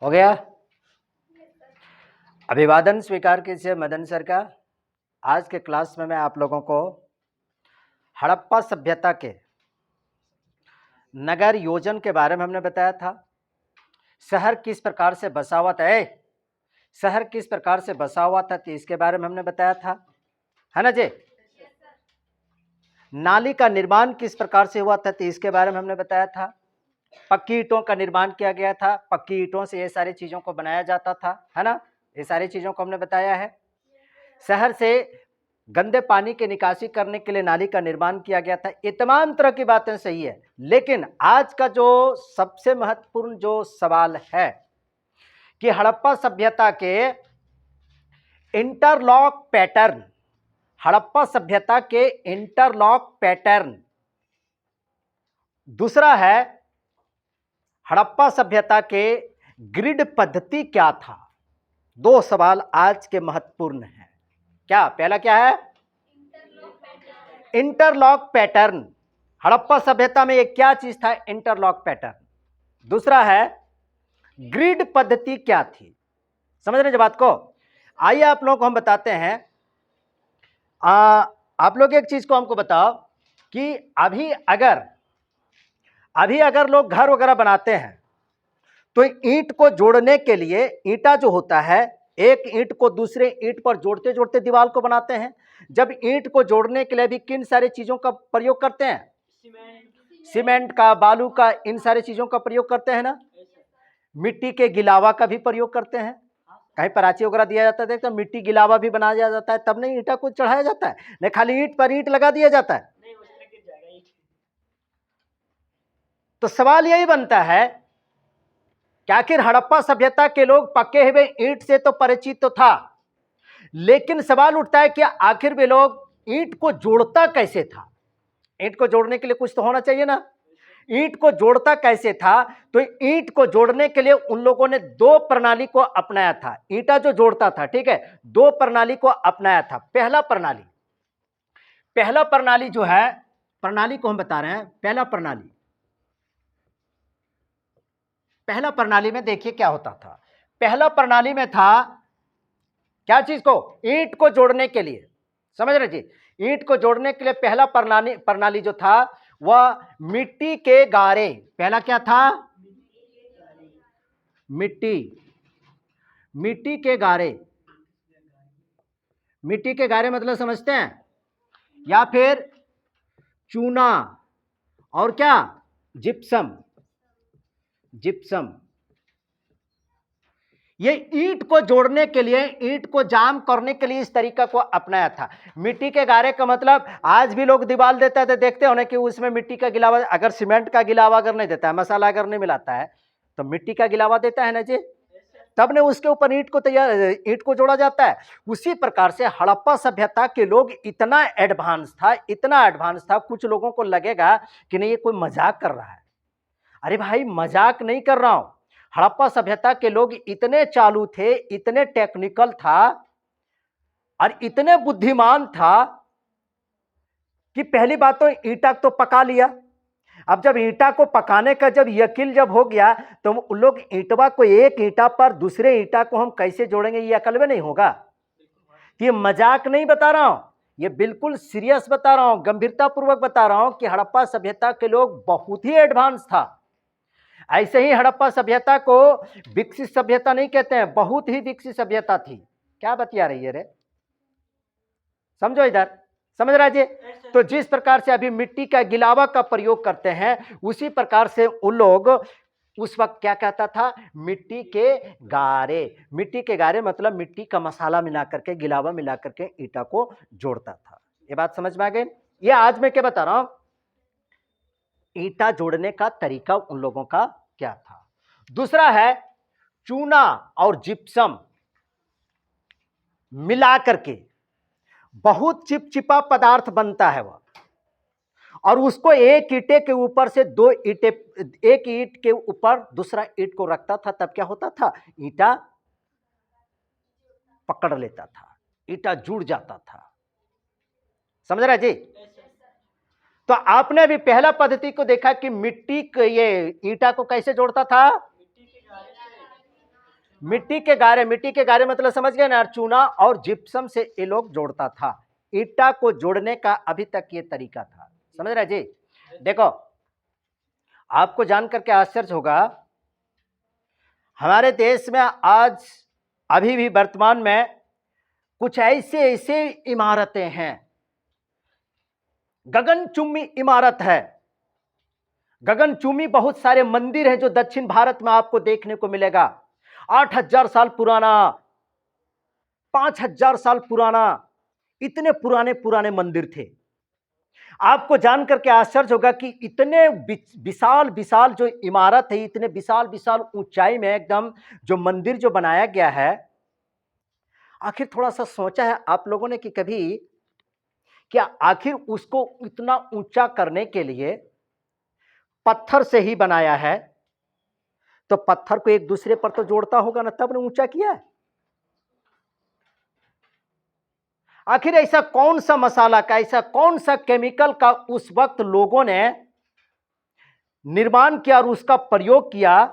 हो गया। अभिवादन स्वीकार कीजिए मदन सर का। आज के क्लास में मैं आप लोगों को हड़प्पा सभ्यता के नगर योजन के बारे में हमने बताया था। शहर किस प्रकार से बसा हुआ था, शहर किस प्रकार से बसा हुआ था, तो इसके बारे में हमने बताया था, है ना जी। नाली का निर्माण किस प्रकार से हुआ था, तो इसके बारे में हमने बताया था। पक्की ईंटों का निर्माण किया गया था, पक्की ईंटों से ये सारी चीजों को बनाया जाता था, है ना। ये सारी चीजों को हमने बताया है। शहर से गंदे पानी की निकासी करने के लिए नाली का निर्माण किया गया था। ये तमाम तरह की बातें सही है, लेकिन आज का जो सबसे महत्वपूर्ण जो सवाल है कि हड़प्पा सभ्यता के इंटरलॉक पैटर्न, हड़प्पा सभ्यता के इंटरलॉक पैटर्न, दूसरा है हड़प्पा सभ्यता के ग्रिड पद्धति क्या था। दो सवाल आज के महत्वपूर्ण हैं। क्या पहला क्या है? Interlock pattern. हड़प्पा सभ्यता में एक क्या चीज था? Interlock pattern. दूसरा है ग्रिड पद्धति क्या थी। समझ रहे हैं बात को? आइए आप लोगों को हम बताते हैं। आप लोग एक चीज को हमको बताओ कि अभी अगर लोग घर वगैरह बनाते हैं तो ईंट को जोड़ने के लिए, ईंटा जो होता है, एक ईंट को दूसरे ईंट पर जोड़ते जोड़ते दीवार को बनाते हैं। जब ईंट को जोड़ने के लिए भी किन सारी चीजों का प्रयोग करते हैं? सीमेंट का, बालू का, इन सारी चीजों का प्रयोग करते हैं ना। मिट्टी के गिलावा का भी प्रयोग करते हैं। कहीं प्राची वगैरह दिया जाता है तो मिट्टी गिलावा भी बनाया जाता है, तब नहीं ईंटा को चढ़ाया जाता है, नहीं खाली ईंट पर ईंट लगा दिया जाता है। तो सवाल यही बनता है कि आखिर हड़प्पा सभ्यता के लोग पके हुए ईंट से तो परिचित तो था, लेकिन सवाल उठता है कि आखिर वे लोग ईंट को जोड़ता कैसे था। ईंट को जोड़ने के लिए कुछ तो होना चाहिए ना। ईंट को जोड़ता कैसे था? तो ईंट को जोड़ने के लिए उन लोगों ने दो प्रणाली को अपनाया था। ईंटा जो जोड़ता था, ठीक है, दो प्रणाली को अपनाया था। पहला प्रणाली जो है, प्रणाली को हम बता रहे हैं। पहला प्रणाली में देखिए क्या होता था। पहला प्रणाली में था क्या चीज को? ईंट को जोड़ने के लिए। समझ रहे जी? ईंट को जोड़ने के लिए पहला प्रणाली जो था वह मिट्टी के गारे। पहला क्या था? मिट्टी के गारे। मिट्टी के गारे मतलब समझते हैं? या फिर चूना और क्या? जिप्सम। ये ईंट को जोड़ने के लिए, ईंट को जाम करने के लिए इस तरीका को अपनाया था। मिट्टी के गारे का मतलब आज भी लोग दीवार देते हैं तो देखते हो ना कि उसमें मिट्टी का गिलावा, अगर सीमेंट का गिलावा अगर नहीं देता है, मसाला अगर नहीं मिलाता है, तो मिट्टी का गिलावा देता है ना जी, तब ने उसके ऊपर ईंट को जोड़ा जाता है। उसी प्रकार से हड़प्पा सभ्यता के लोग इतना एडवांस था, कुछ लोगों को लगेगा कि नहीं ये कोई मजाक कर रहा है। अरे भाई मजाक नहीं कर रहा हूं। हड़प्पा सभ्यता के लोग इतने चालू थे, इतने टेक्निकल था और इतने बुद्धिमान था कि पहली बात तो ईंटा तो पका लिया। अब जब ईंटा को पकाने का जब यकीन जब हो गया तो उन लोग ईंटवा को, एक ईंटा पर दूसरे ईंटा को हम कैसे जोड़ेंगे, ये अकल में नहीं होगा। ये मजाक नहीं बता रहा हूं, ये बिल्कुल सीरियस बता रहा हूं, गंभीरता पूर्वक बता रहा हूं कि हड़प्पा सभ्यता के लोग बहुत ही एडवांस था। ऐसे ही हड़प्पा सभ्यता को विकसित सभ्यता नहीं कहते हैं, बहुत ही विकसित सभ्यता थी। क्या बतिया रही है रे? समझो इधर, समझ रहा जी? तो जिस प्रकार से अभी मिट्टी का गिलावा का प्रयोग करते हैं, उसी प्रकार से उन लोग उस वक्त क्या कहता था? मिट्टी के गारे। मिट्टी के गारे मतलब मिट्टी का मसाला मिला करके, गिलावा मिला करके ईंटा को जोड़ता था। ये बात समझ में आ गई? ये आज मैं क्या बता रहा हूं, ईंटा जोड़ने का तरीका उन लोगों का क्या था। दूसरा है चूना और जिप्सम मिला करके बहुत चिपचिपा पदार्थ बनता है वह, और उसको एक ईंटे के ऊपर से दो ईंटे, एक ईंट के ऊपर दूसरा ईंट को रखता था, तब क्या होता था? ईंटा पकड़ लेता था, ईंटा जुड़ जाता था। समझ रहा जी? तो आपने भी पहला पद्धति को देखा कि मिट्टी के ये ईंटा को कैसे जोड़ता था? मिट्टी के गारे मतलब समझ गए ना, चूना और जिप्सम से ये लोग जोड़ता था। ईटा को जोड़ने का अभी तक ये तरीका था, समझ रहे जी। देखो आपको जान करके आश्चर्य होगा, हमारे देश में आज अभी भी वर्तमान में कुछ ऐसे ऐसे इमारतें हैं, गगनचुंबी इमारत है, गगनचुंबी बहुत सारे मंदिर हैं जो दक्षिण भारत में आपको देखने को मिलेगा। 8,000 साल पुराना, 5,000 साल पुराना, इतने पुराने पुराने मंदिर थे। आपको जान करके आश्चर्य होगा कि इतने विशाल विशाल जो इमारत है, इतने विशाल विशाल ऊंचाई में एकदम जो मंदिर जो बनाया गया है, आखिर थोड़ा सा सोचा है आप लोगों ने कि कभी क्या आखिर उसको इतना ऊंचा करने के लिए पत्थर से ही बनाया है, तो पत्थर को एक दूसरे पर तो जोड़ता होगा ना, तब ने ऊंचा किया है। आखिर ऐसा कौन सा मसाला का, ऐसा कौन सा केमिकल का उस वक्त लोगों ने निर्माण किया और उसका प्रयोग किया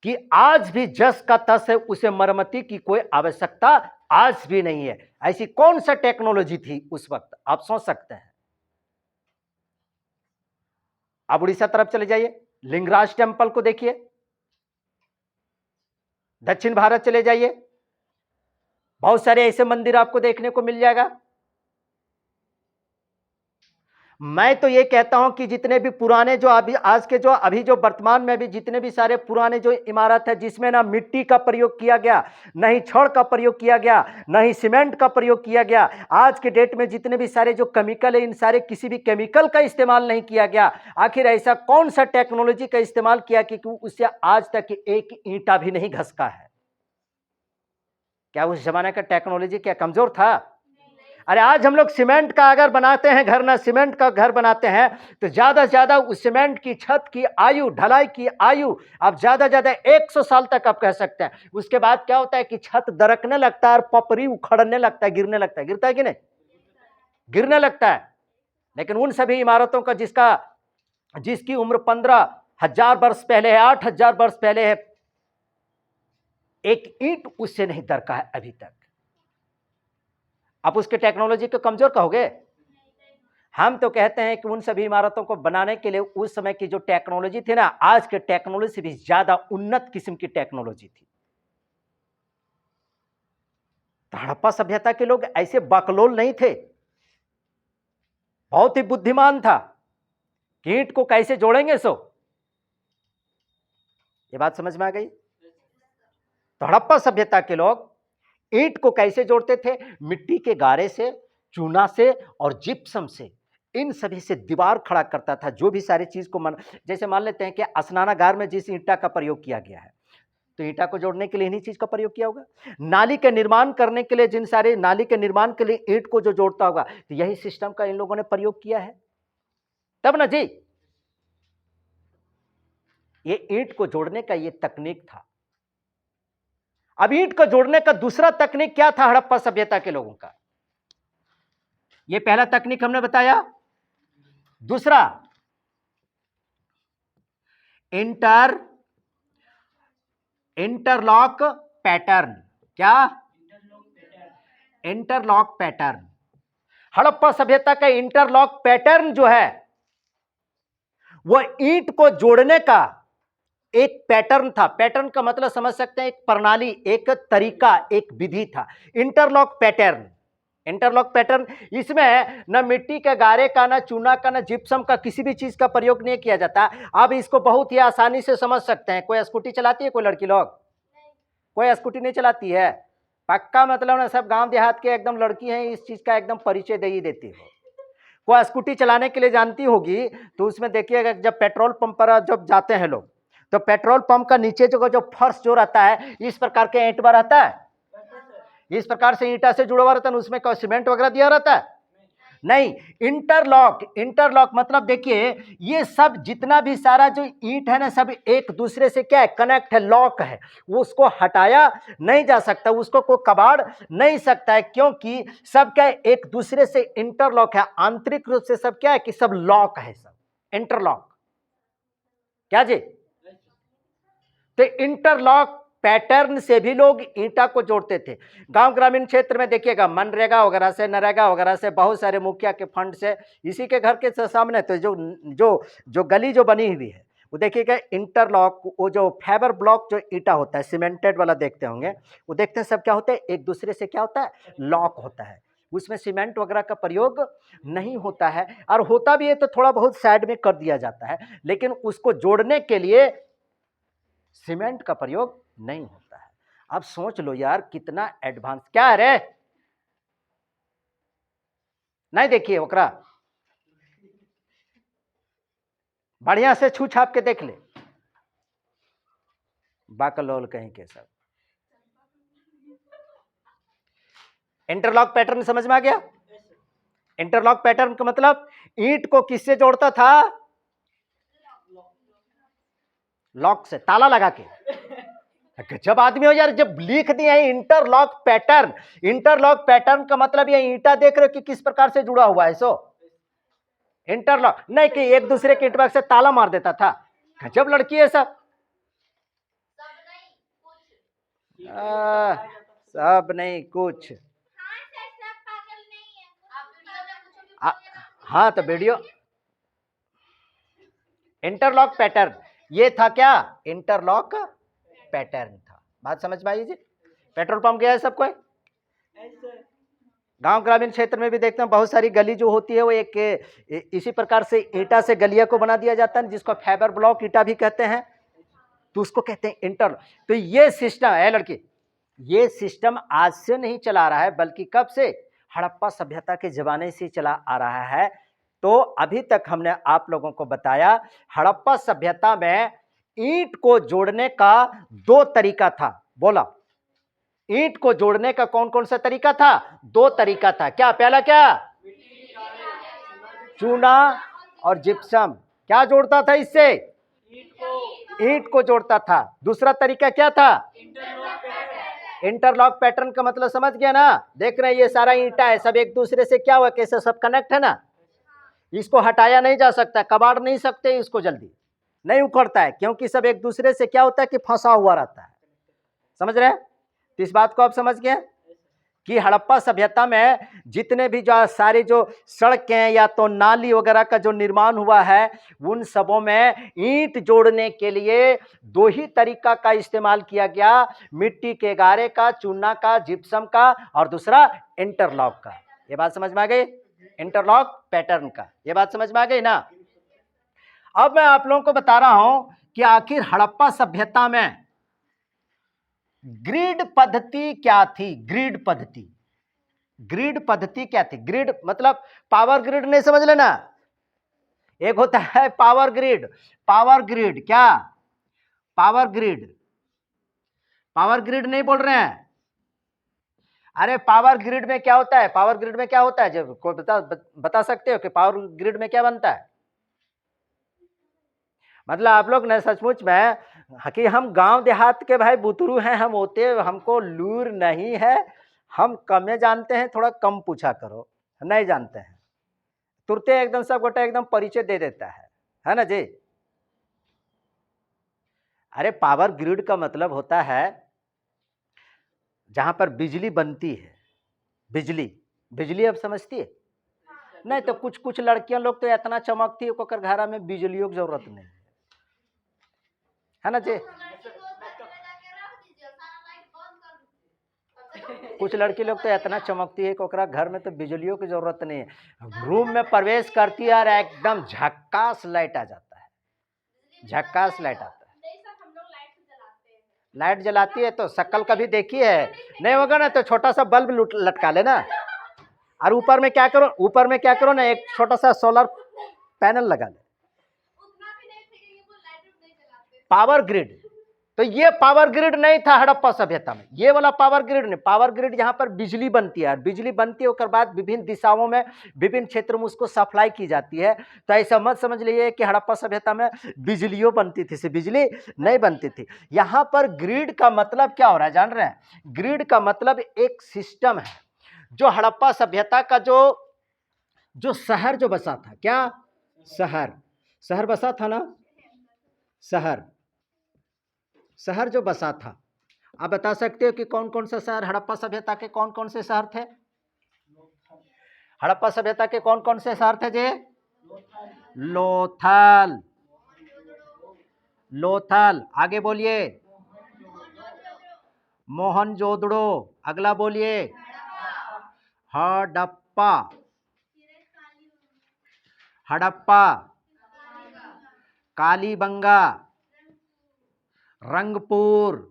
कि आज भी जस का तस है, उसे मरम्मती की कोई आवश्यकता आज भी नहीं है। ऐसी कौन सा टेक्नोलॉजी थी उस वक्त, आप सोच सकते हैं। आप उड़ीसा तरफ चले जाइए, लिंगराज टेम्पल को देखिए, दक्षिण भारत चले जाइए, बहुत सारे ऐसे मंदिर आपको देखने को मिल जाएगा। मैं तो ये कहता हूं कि जितने भी पुराने जो अभी आज के जो अभी जो वर्तमान में भी जितने भी सारे पुराने जो इमारत है, जिसमें ना मिट्टी का प्रयोग किया गया, न ही छड़ का प्रयोग किया गया, न ही सीमेंट का प्रयोग किया गया, आज के डेट में जितने भी सारे जो केमिकल है, इन सारे किसी भी केमिकल का इस्तेमाल नहीं किया गया। आखिर ऐसा कौन सा टेक्नोलॉजी का इस्तेमाल किया कि उससे आज तक एक ईंटा भी नहीं घसका है। क्या उस जमाने का टेक्नोलॉजी क्या कमजोर था? अरे आज हम लोग सीमेंट का अगर बनाते हैं घर, ना सीमेंट का घर बनाते हैं, तो ज्यादा से ज्यादा उस सीमेंट की छत की आयु, ढलाई की आयु आप ज्यादा ज्यादा 100 साल तक आप कह सकते हैं। उसके बाद क्या होता है कि छत दरकने लगता है और पपरी उखड़ने लगता है, गिरने लगता है। गिरता है कि नहीं? गिरने लगता है। लेकिन उन सभी इमारतों का जिसकी उम्र 15,000 वर्ष पहले है, 8,000 वर्ष पहले है, एक ईंट उससे नहीं दरका है अभी तक। आप उसके टेक्नोलॉजी को कमजोर कहोगे? हम तो कहते हैं कि उन सभी इमारतों को बनाने के लिए उस समय की जो टेक्नोलॉजी थी ना, आज के टेक्नोलॉजी से भी ज्यादा उन्नत किस्म की टेक्नोलॉजी थी। हड़प्पा सभ्यता के लोग ऐसे बकलोल नहीं थे, बहुत ही बुद्धिमान था कि ईंट को कैसे जोड़ेंगे। ये बात समझ में आ गई? तो हड़प्पा सभ्यता के लोग ईंट को कैसे जोड़ते थे? मिट्टी के गारे से, चूना से और जिप्सम से, इन सभी से दीवार खड़ा करता था। जो भी सारी चीज को जैसे मान लेते हैं कि स्नानागार में जिस ईंटा का प्रयोग किया गया है, तो ईंटा को जोड़ने के लिए इन्हीं चीज का प्रयोग किया होगा। नाली के निर्माण करने के लिए जिन सारे नाली के निर्माण के लिए ईंट को जो जोड़ता होगा, तो यही सिस्टम का इन लोगों ने प्रयोग किया है, तब ना जी। ये ईंट को जोड़ने का ये तकनीक था। अब ईंट को जोड़ने का दूसरा तकनीक क्या था हड़प्पा सभ्यता के लोगों का? ये पहला तकनीक हमने बताया। दूसरा इंटरलॉक पैटर्न। क्या? Interlock pattern. हड़प्पा सभ्यता का इंटरलॉक पैटर्न जो है, वह ईंट को जोड़ने का एक पैटर्न था। पैटर्न का मतलब समझ सकते हैं, एक प्रणाली, एक तरीका, एक विधि था। इंटरलॉक पैटर्न, इंटरलॉक पैटर्न, इसमें न मिट्टी के गारे का, न चूना का, न जिप्सम का, किसी भी चीज का प्रयोग नहीं किया जाता। आप इसको बहुत ही आसानी से समझ सकते हैं। कोई स्कूटी चलाती है? कोई लड़की लोग कोई स्कूटी नहीं चलाती है? पक्का मतलब ना सब गांव देहात के एकदम लड़की हैं, इस चीज का एकदम परिचय दे ही देती हो। कोई स्कूटी चलाने के लिए जानती होगी तो उसमें देखिएगा, जब पेट्रोल पंप पर जब जाते हैं लोग, तो पेट्रोल पंप का नीचे जो फर्श जो रहता है, इस प्रकार के ईंटवा रहता है, इस प्रकार से ईंटा से जुड़ा हुआ रहता है, उसमें कोई सीमेंट वगैरह दिया रहता है नहीं। इंटरलॉक, इंटरलॉक मतलब देखिए, ये सब जितना भी सारा जो ईंट है ना, सब एक दूसरे से क्या है? कनेक्ट है, लॉक है। वो उसको हटाया नहीं जा सकता, उसको कोई कबाड़ नहीं सकता है, क्योंकि सब क्या है? एक दूसरे से इंटरलॉक है, आंतरिक रूप से सब क्या है कि सब लॉक है, सब इंटरलॉक। क्या जी? तो इंटरलॉक पैटर्न से भी लोग ईंटा को जोड़ते थे। गांव ग्रामीण क्षेत्र में देखिएगा मनरेगा वगैरह से, नरेगा वगैरह से, बहुत सारे मुखिया के फंड से, इसी के घर के सामने तो जो जो जो गली जो बनी हुई है वो देखिएगा इंटरलॉक, वो जो फाइबर ब्लॉक जो ईंटा होता है सीमेंटेड वाला देखते होंगे, वो देखते हैं सब क्या होता है, एक दूसरे से क्या होता है, लॉक होता है, उसमें सीमेंट वगैरह का प्रयोग नहीं होता है, और होता भी है तो थोड़ा बहुत साइड में कर दिया जाता है, लेकिन उसको जोड़ने के लिए सीमेंट का प्रयोग नहीं होता है। अब सोच लो यार कितना एडवांस, क्या है रे, नहीं देखिए ओकरा बढ़िया से छू छाप के देख ले, बाकलोल कहीं के सब। इंटरलॉक पैटर्न समझ में आ गया? इंटरलॉक पैटर्न का मतलब ईंट को किससे जोड़ता था, लॉक से, ताला लगा के। जब आदमी हो यार, जब लिख दिया है इंटरलॉक पैटर्न, इंटरलॉक पैटर्न का मतलब ये ईंटा देख रहे हो कि किस प्रकार से जुड़ा हुआ है, सो इंटरलॉक नहीं कि एक दूसरे के ईंट से ताला मार देता था। जब लड़की है सब सब नहीं कुछ, हाँ तो वीडियो इंटरलॉक पैटर्न ये था, क्या इंटरलॉक पैटर्न था। बात समझ में आई जी? पेट्रोल पंप गया है सबको, गांव ग्रामीण क्षेत्र में भी देखते हैं बहुत सारी गली जो होती है वो एक इसी प्रकार से ईंटा से गलिया को बना दिया जाता है, जिसको फाइबर ब्लॉक ईंटा भी कहते हैं, तो उसको कहते हैं इंटर। तो ये सिस्टम है लड़की, ये सिस्टम आज से नहीं चला रहा है, बल्कि कब से, हड़प्पा सभ्यता के जमाने से चला आ रहा है। तो अभी तक हमने आप लोगों को बताया हड़प्पा सभ्यता में ईंट को जोड़ने का दो तरीका था। बोला, ईंट को जोड़ने का कौन कौन सा तरीका था? दो तरीका था। क्या? पहला क्या? चूना और जिप्सम। क्या जोड़ता था इससे? ईंट को जोड़ता था। दूसरा तरीका क्या था? इंटरलॉक पैटर्न का मतलब समझ गया ना? देख रहे हैं ये सारा ईंटा है, सब एक दूसरे से क्या हुआ, कैसे सब कनेक्ट है ना, इसको हटाया नहीं जा सकता, कबाड़ नहीं सकते इसको, जल्दी नहीं उखड़ता है, क्योंकि सब एक दूसरे से क्या होता है कि फंसा हुआ रहता है। समझ रहे हैं? तो इस बात को आप समझ गए कि हड़प्पा सभ्यता में जितने भी जो सारी जो सड़कें या तो नाली वगैरह का जो निर्माण हुआ है, उन सबों में ईंट जोड़ने के लिए दो ही तरीका का इस्तेमाल किया गया, मिट्टी के गारे का, चूना का, जिप्सम का, और दूसरा इंटरलॉक का। ये बात समझ में आ गई? इंटरलॉक पैटर्न का, ये बात समझ में आ गई ना? अब मैं आप लोगों को बता रहा हूं कि आखिर हड़प्पा सभ्यता में ग्रिड पद्धति क्या थी। ग्रिड पद्धति, ग्रिड पद्धति क्या थी? ग्रिड मतलब पावर ग्रिड नहीं समझ लेना, एक होता है पावर ग्रिड। पावर ग्रिड क्या? पावर ग्रिड, पावर ग्रिड नहीं बोल रहे हैं। अरे पावर ग्रिड में क्या होता है? पावर ग्रिड में क्या होता है? जब कोई बता सकते हो कि पावर ग्रिड में क्या बनता है? मतलब आप लोग न सचमुच में कि हम गांव देहात के भाई बुतरू हैं, हम होते, हमको लूर नहीं है, हम कम जानते हैं, थोड़ा कम पूछा करो, नहीं जानते हैं तुरते एकदम सब गोटा एकदम परिचय दे देता है ना जी? अरे पावर ग्रिड का मतलब होता है जहां पर बिजली बनती है। बिजली, बिजली अब समझती है? नहीं तो कुछ कुछ लड़कियां लोग तो इतना चमकती है कि घर में बिजलियों की जरूरत नहीं है ना जी? कुछ लड़की लोग तो इतना चमकती है कि ओकरा घर में तो बिजलियों की जरूरत नहीं है, रूम में प्रवेश करती है और एकदम झक्कास लाइट आ जाता है, झक्कास लाइट आता है। लाइट जलाती है तो शक्ल कभी देखी है? नहीं होगा ना तो छोटा सा बल्ब लटका लेना, और ऊपर में क्या करो, ऊपर में क्या करो ना, एक छोटा सा सोलर पैनल लगा ले। पावर ग्रिड, तो ये पावर ग्रिड नहीं था हड़प्पा सभ्यता में, ये वाला पावर ग्रिड नहीं। पावर ग्रिड यहाँ पर बिजली बनती है, बिजली बनती है उसके बाद विभिन्न दिशाओं में, विभिन्न क्षेत्रों में उसको सप्लाई की जाती है। तो ऐसा मत समझ लीजिए कि हड़प्पा सभ्यता में बिजलियों बनती थी, सिर्फ बिजली नहीं बनती थी। यहाँ पर ग्रिड का मतलब क्या हो रहा है जान रहे हैं? ग्रिड का मतलब एक सिस्टम है जो हड़प्पा सभ्यता का जो शहर जो बसा था, क्या शहर, शहर बसा था ना, शहर, शहर जो बसा था, आप बता सकते हो कि कौन कौन से शहर हड़प्पा सभ्यता के कौन कौन से शहर थे? हड़प्पा सभ्यता के कौन कौन से शहर थे जी? लोथल, लोथल। आगे बोलिए। मोहनजोदड़ो। अगला बोलिए। हड़प्पा, हड़प्पा, कालीबंगा, रंगपुर,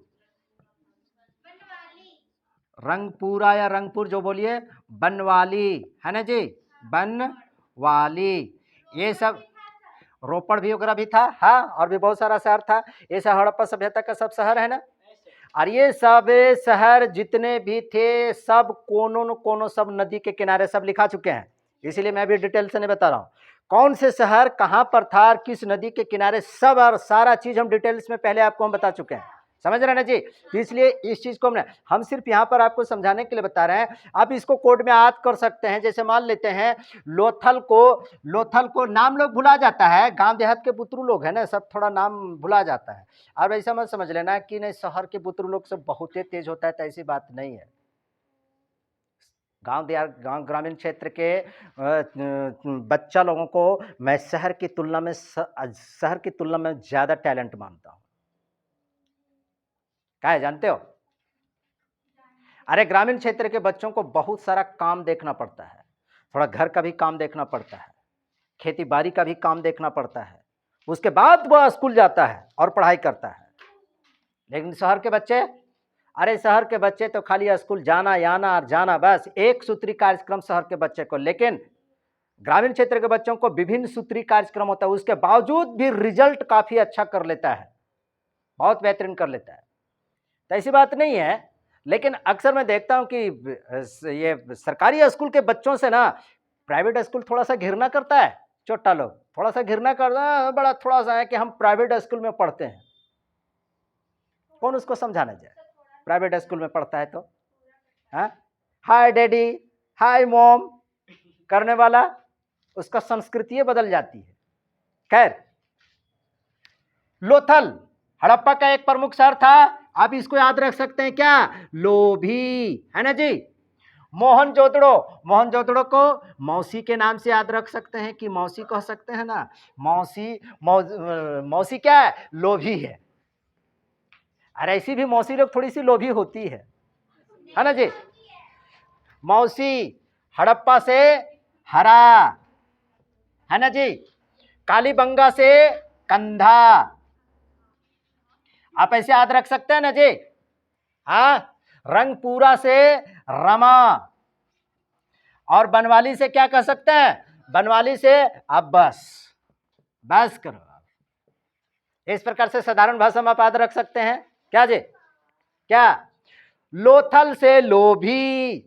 रंगपुरा या रंगपुर जो बोलिए, बनवाली, है ना जी, बनवाली। ये सब रोपड़ भी वगैरह भी था, हाँ, और भी बहुत सारा शहर था। ये सब हड़प्पा सभ्यता का सब शहर है ना। और ये सब शहर जितने भी थे सब कोनों कोनों सब नदी के किनारे सब लिखा चुके हैं, इसीलिए मैं भी डिटेल से नहीं बता रहा हूँ कौन से शहर कहाँ पर था और किस नदी के किनारे, सब और सारा चीज हम डिटेल्स में पहले आपको हम बता चुके हैं। समझ रहे हैं ना जी? तो इसलिए इस चीज को हम सिर्फ यहाँ पर आपको समझाने के लिए बता रहे हैं। आप इसको कोड में याद कर सकते हैं। जैसे मान लेते हैं लोथल को नाम लोग भुला जाता है, गांव देहात के बुतरू लोग है ना, सब थोड़ा नाम भुला जाता है। और ऐसा मत समझ लेना कि नहीं शहर के बुतरू लोग सब बहुत ही तेज होता है, तो ऐसी बात नहीं है। गांव ग्रामीण क्षेत्र के बच्चा लोगों को मैं शहर की तुलना में ज्यादा टैलेंट मानता हूं। क्या है जानते हो? अरे ग्रामीण क्षेत्र के बच्चों को बहुत सारा काम देखना पड़ता है, थोड़ा घर का भी काम देखना पड़ता है, खेती बाड़ी का भी काम देखना पड़ता है, उसके बाद वह स्कूल जाता है और पढ़ाई करता है। लेकिन शहर के बच्चे, अरे शहर के बच्चे तो खाली स्कूल जाना आना और जाना, बस एक सूत्री कार्यक्रम शहर के बच्चे को। लेकिन ग्रामीण क्षेत्र के बच्चों को विभिन्न सूत्री कार्यक्रम होता है, उसके बावजूद भी रिजल्ट काफी अच्छा कर लेता है, बहुत बेहतरीन कर लेता है। तो ऐसी बात नहीं है। लेकिन अक्सर मैं देखता हूं कि ये सरकारी स्कूल के बच्चों से ना प्राइवेट स्कूल थोड़ा सा घृणा करता है। छोटा लोग थोड़ा सा घृणा करता है, बड़ा थोड़ा सा है कि हम प्राइवेट स्कूल में पढ़ते हैं। कौन उसको समझाना जाए? प्राइवेट स्कूल में पढ़ता है तो हाय डैडी, हाय मॉम करने वाला, उसका संस्कृति बदल जाती है। खैर, लोथल हड़प्पा का एक प्रमुख शहर था। आप इसको याद रख सकते हैं क्या? लोभी, है ना जी। मोहनजोदड़ो को मौसी के नाम से याद रख सकते हैं कि मौसी कह सकते हैं ना। मौसी क्या है? लोभी है। अरे ऐसी भी मौसी लोग थोड़ी सी लोभी होती है ना जी। मौसी हड़प्पा से हरा, है ना जी। कालीबंगा से कंधा, आप ऐसे याद रख सकते हैं ना जी। रंगपुरा से रमा, और बनवाली से क्या कह सकते हैं? बनवाली से अब बस करो। इस प्रकार से साधारण भाषा में आप याद रख सकते हैं क्या जी? क्या? लोथल से लोभी,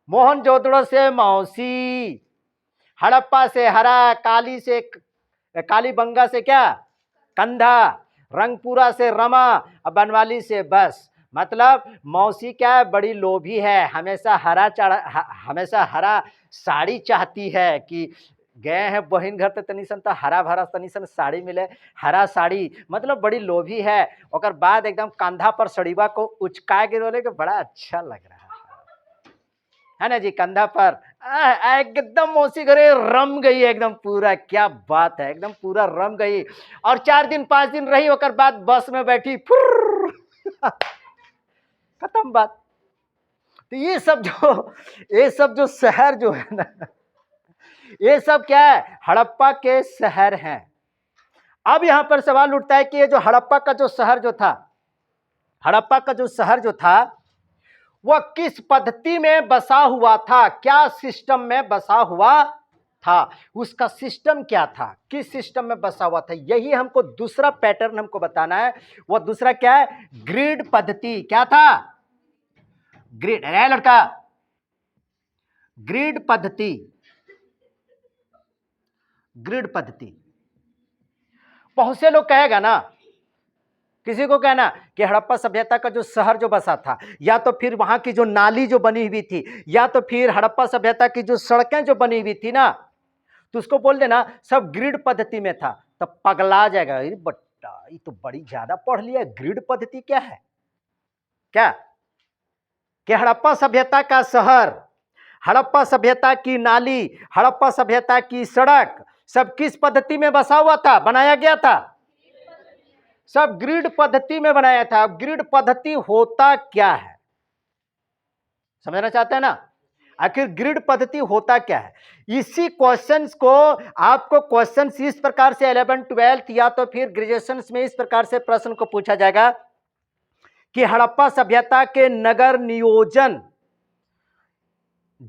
मोहनजोदड़ो से मौसी, हड़प्पा से हरा, कालीबंगा से क्या? कंधा, रंगपुरा से रमा, बनवाली से बस। मतलब मौसी क्या है? बड़ी लोभी है, हमेशा हरा साड़ी चाहती है कि गए हैं बहन घर तो तनिसन तो हरा भरा तनिसन साड़ी मिले, हरा साड़ी, मतलब बड़ी लोभी है। और बाद एकदम कंधा पर सड़ीवा को उचका के बोले कि बड़ा अच्छा लग रहा है ना जी। कंधा पर एकदम मौसी घरे रम गई एकदम पूरा। क्या बात है, एकदम पूरा रम गई। और 4 दिन 5 दिन रही, और बाद बस में बैठी, खत्म बात। तो ये सब जो शहर जो है ना, ये सब क्या है? हड़प्पा के शहर हैं। अब यहां पर सवाल उठता है कि ये जो हड़प्पा का जो शहर जो था वह किस पद्धति में बसा हुआ था, क्या सिस्टम में बसा हुआ था, उसका सिस्टम क्या था, किस सिस्टम में बसा हुआ था, यही हमको दूसरा पैटर्न हमको बताना है। वह दूसरा क्या है? ग्रिड पद्धति। क्या था? ग्रिड है लड़का, ग्रिड पद्धति। ग्रिड पद्धति बहुत से लोग कहेगा ना, किसी को कहना कि हड़प्पा सभ्यता का जो शहर जो बसा था, या तो फिर वहां की जो नाली जो बनी हुई थी, या तो फिर हड़प्पा सभ्यता की जो सड़कें जो बनी हुई थी ना, तो उसको बोल देना सब ग्रिड पद्धति में था। तब पगला जाएगा, अरे बट्टा ये तो बड़ी ज्यादा पढ़ लिया, ग्रिड पद्धति क्या है? क्या कि हड़प्पा सभ्यता का शहर, हड़प्पा सभ्यता की नाली, हड़प्पा सभ्यता की सड़क सब किस पद्धति में बसा हुआ था, बनाया गया था? सब ग्रिड पद्धति में बनाया था। ग्रिड पद्धति होता क्या है, समझना चाहते हैं ना? आखिर ग्रिड पद्धति होता क्या है? इसी क्वेश्चंस को आपको क्वेश्चंस इस प्रकार से 11 12 या तो फिर ग्रेजुएशन में इस प्रकार से प्रश्न को पूछा जाएगा कि हड़प्पा सभ्यता के नगर नियोजन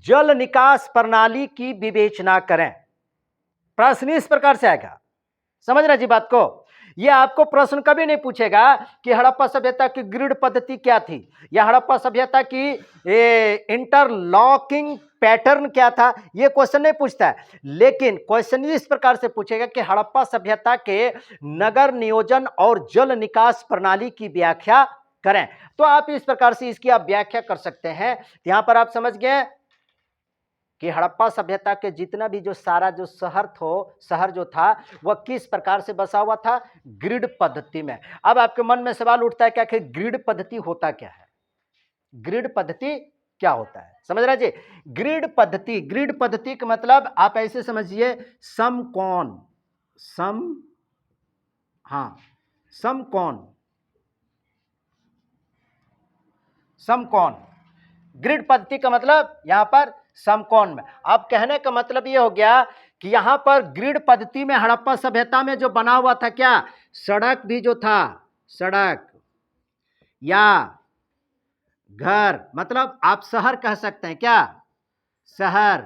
जल निकास प्रणाली की विवेचना करें। प्रश्न इस प्रकार से आएगा, समझना जी बात को। यह आपको प्रश्न कभी नहीं पूछेगा कि हड़प्पा सभ्यता की ग्रिड पद्धति क्या थी या हड़प्पा सभ्यता की इंटरलॉकिंग पैटर्न क्या था, यह क्वेश्चन नहीं पूछता है। लेकिन क्वेश्चन इस प्रकार से पूछेगा कि हड़प्पा सभ्यता के नगर नियोजन और जल निकास प्रणाली की व्याख्या करें। तो आप इस प्रकार से इसकी आप व्याख्या कर सकते हैं। यहां पर आप समझ गए कि हड़प्पा सभ्यता के जितना भी जो सारा जो शहर जो था वह किस प्रकार से बसा हुआ था, ग्रिड पद्धति में। अब आपके मन में सवाल उठता है क्या कि ग्रिड पद्धति होता क्या है, ग्रिड पद्धति क्या होता है, समझ रहे जी? ग्रिड पद्धति का मतलब आप ऐसे समझिए, समकोण, समकोण। ग्रिड पद्धति का मतलब यहां पर समकोण में। अब कहने का मतलब यह हो गया कि यहां पर ग्रिड पद्धति में हड़प्पा सभ्यता में जो बना हुआ था क्या, सड़क भी जो था, सड़क या घर, मतलब आप शहर कह सकते हैं क्या, शहर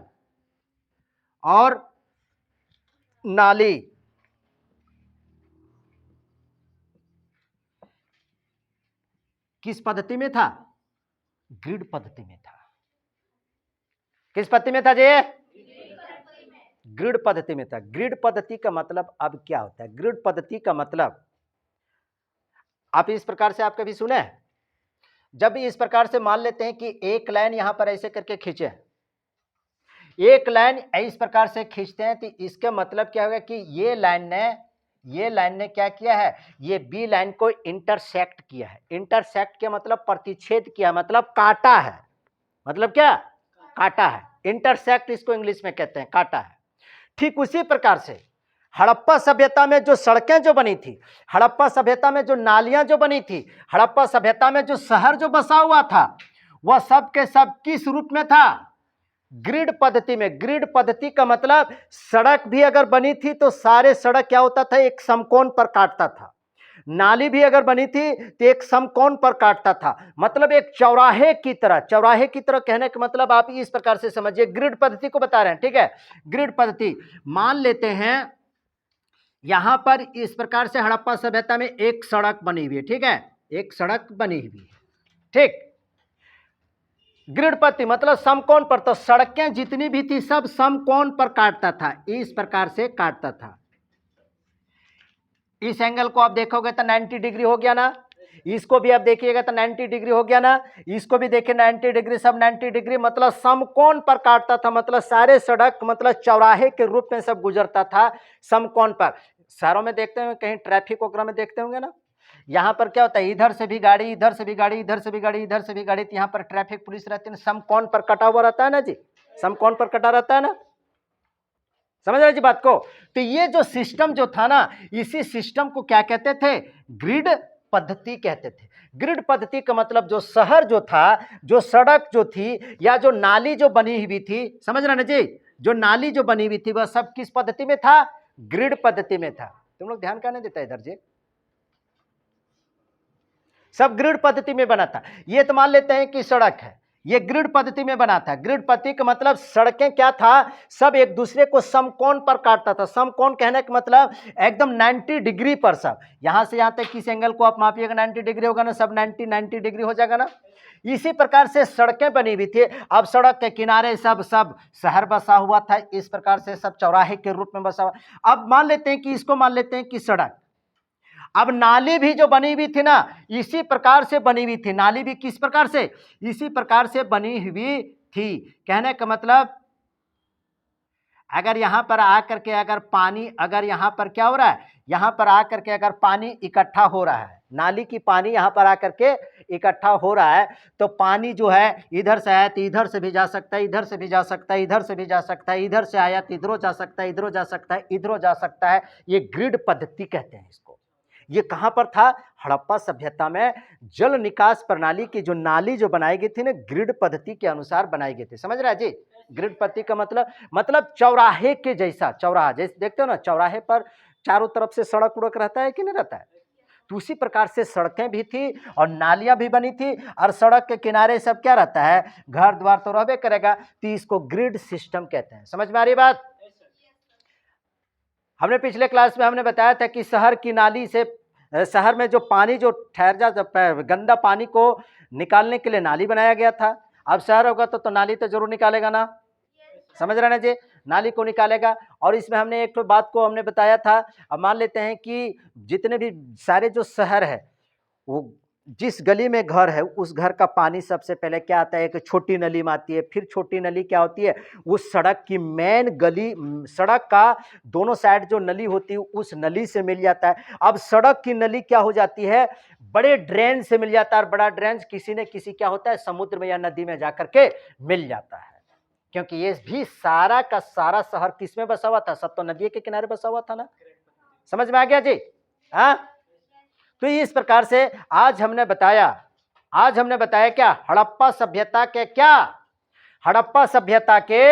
और नाली किस पद्धति में था, ग्रिड पद्धति में था। किस पद्धति में था जी, ग्रिड पद्धति में था। ग्रिड पद्धति का मतलब अब क्या होता है, ग्रिड पद्धति का मतलब आप इस प्रकार से आप कभी सुने, जब इस प्रकार से मान लेते हैं कि एक लाइन यहां पर ऐसे करके खींचे, एक लाइन इस प्रकार से खींचते हैं, तो इसका मतलब क्या होगा कि ये लाइन ने क्या किया है, ये बी लाइन को इंटरसेक्ट किया है। इंटरसेक्ट के मतलब प्रतिच्छेद किया, मतलब काटा है, मतलब क्या, काटा है। इंटरसेक्ट इसको इंग्लिश में कहते हैं, काटा है। ठीक उसी प्रकार से हड़प्पा सभ्यता में जो सड़कें जो बनी थी, हड़प्पा सभ्यता में जो नालियां जो बनी थी, हड़प्पा सभ्यता में जो शहर जो बसा हुआ था, वह सब के सब किस रूप में था, ग्रिड पद्धति में। ग्रिड पद्धति का मतलब सड़क भी अगर बनी थी तो सारे सड़क क्या होता था, एक समकोण पर काटता था। नाली भी अगर बनी थी तो एक समकोण पर काटता था, मतलब एक चौराहे की तरह। चौराहे की तरह कहने का मतलब आप इस प्रकार से समझिए, ग्रिड पद्धति को बता रहे हैं, ठीक है। ग्रिड पद्धति मान लेते हैं यहां पर इस प्रकार से हड़प्पा सभ्यता में एक सड़क बनी हुई है, ठीक है, एक सड़क बनी हुई है, ठीक। ग्रिड पद्धति मतलब समकोण पर, तो सड़कें जितनी भी थी सब समकोण पर काटता था, इस प्रकार से काटता था। इस एंगल को आप देखोगे तो 90 डिग्री हो गया ना, इसको भी आप देखिएगा तो 90 डिग्री हो गया ना, इसको भी देखिए 90 डिग्री, सब 90 डिग्री, मतलब समकोण पर काटता था। मतलब सारे सड़क मतलब चौराहे के रूप में सब गुजरता था समकोण पर। शहरों में देखते हैं कहीं ट्रैफिक वगैरह में देखते होंगे ना, यहाँ पर क्या होता है, इधर से भी गाड़ी, इधर से भी गाड़ी, इधर से भी गाड़ी, इधर से भी गाड़ी, तो यहाँ पर ट्रैफिक पुलिस रहती है, समकोण पर कटा हुआ रहता है ना जी, समकोण पर कटा रहता है ना, समझ रहे जी बात को। तो ये जो सिस्टम जो था ना, इसी सिस्टम को क्या कहते थे, ग्रिड पद्धति कहते थे। ग्रिड पद्धति का मतलब जो शहर जो था, जो सड़क जो थी, या जो नाली जो बनी हुई थी, समझ रहे ना जी, जो नाली जो बनी हुई थी वह सब किस पद्धति में था, ग्रिड पद्धति में था। तुम लोग ध्यान करने देता इधर जी, सब ग्रिड पद्धति में बना था। ये तो मान लेते हैं कि सड़क है, ये ग्रिड पद्धति में बना था। ग्रिड पद्धति का मतलब सड़कें क्या था, सब एक दूसरे को समकोण पर काटता था। समकोण कहने का मतलब एकदम 90 डिग्री पर, सब यहां से यहां तक किस एंगल को आप मापिएगा 90 डिग्री होगा ना, सब 90 डिग्री हो जाएगा ना। इसी प्रकार से सड़कें बनी हुई थी। अब सड़क के किनारे सब शहर बसा हुआ था, इस प्रकार से सब चौराहे के रूप में बसा हुआ। अब मान लेते हैं कि इसको मान लेते हैं कि सड़क। अब नाली भी जो बनी हुई थी ना, इसी प्रकार से बनी हुई थी। नाली भी किस प्रकार से, इसी प्रकार से बनी हुई थी। कहने का मतलब अगर यहां पर आकर के अगर पानी, अगर यहां पर क्या हो रहा है, यहां पर आकर के अगर पानी इकट्ठा हो रहा है नाली की पानी यहाँ पर आकर के इकट्ठा हो रहा है, तो पानी जो है इधर से आया तो इधर से भी जा सकता है, इधर से भी जा सकता है, इधर से भी जा सकता है, इधर से आया तो इधरों जा सकता है, इधरों जा सकता है, इधरों जा सकता है। ये ग्रिड पद्धति कहते हैं इसको। ये कहाँ पर था? हड़प्पा सभ्यता में जल निकास प्रणाली की जो नाली जो बनाई गई थी ना, ग्रिड पद्धति के अनुसार बनाई गई थी। समझ रहा है जी? ग्रिड पद्धति का मतलब चौराहे के जैसा, चौराहा जैसे देखते हो ना, चौराहे पर चारों तरफ से सड़क उड़क रहता है कि नहीं रहता है, तो उसी प्रकार से सड़कें भी थी और नालियां भी बनी थी, और सड़क के किनारे सब क्या रहता है? घर द्वार तो रहबे करेगा, तो इसको ग्रिड सिस्टम कहते हैं। समझ में आ रही बात? हमने पिछले क्लास में हमने बताया था कि शहर की नाली से, शहर में जो पानी जो ठहर जा, गंदा पानी को निकालने के लिए नाली बनाया गया था। अब शहर होगा तो नाली तो जरूर निकालेगा ना, समझ रहे ना जी? नाली को निकालेगा। और इसमें हमने एक तो बात को हमने बताया था, अब मान लेते हैं कि जितने भी सारे जो शहर है, वो जिस गली में घर है उस घर का पानी सबसे पहले क्या आता है? एक छोटी नली में आती है, फिर छोटी नली क्या होती है? उस सड़क की मेन गली, सड़क का दोनों साइड जो नली होती है उस नली से मिल जाता है। अब सड़क की नली क्या हो जाती है? बड़े ड्रेन से मिल जाता है, और बड़ा ड्रेन किसी न किसी क्या होता है? समुद्र में या नदी में जाकर के मिल जाता है। क्योंकि ये भी सारा का सारा शहर किस में बसा हुआ था? सब तो नदी के किनारे बसा हुआ था ना। समझ में आ गया जी? हाँ, तो इस प्रकार से आज हमने बताया क्या? हड़प्पा सभ्यता के क्या? हड़प्पा सभ्यता के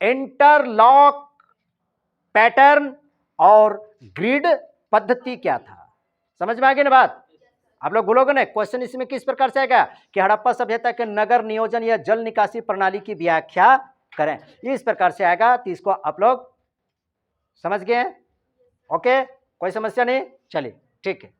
इंटरलॉक पैटर्न और ग्रिड पद्धति क्या था। समझ में आ गई ना बात? आप लोग बोलोगे ना, क्वेश्चन इसमें किस प्रकार से आएगा कि हड़प्पा सभ्यता के नगर नियोजन या जल निकासी प्रणाली की व्याख्या करें, इस प्रकार से आएगा। तो इसको आप लोग समझ गए हैं? ओके, कोई समस्या नहीं? चलिए ठीक है।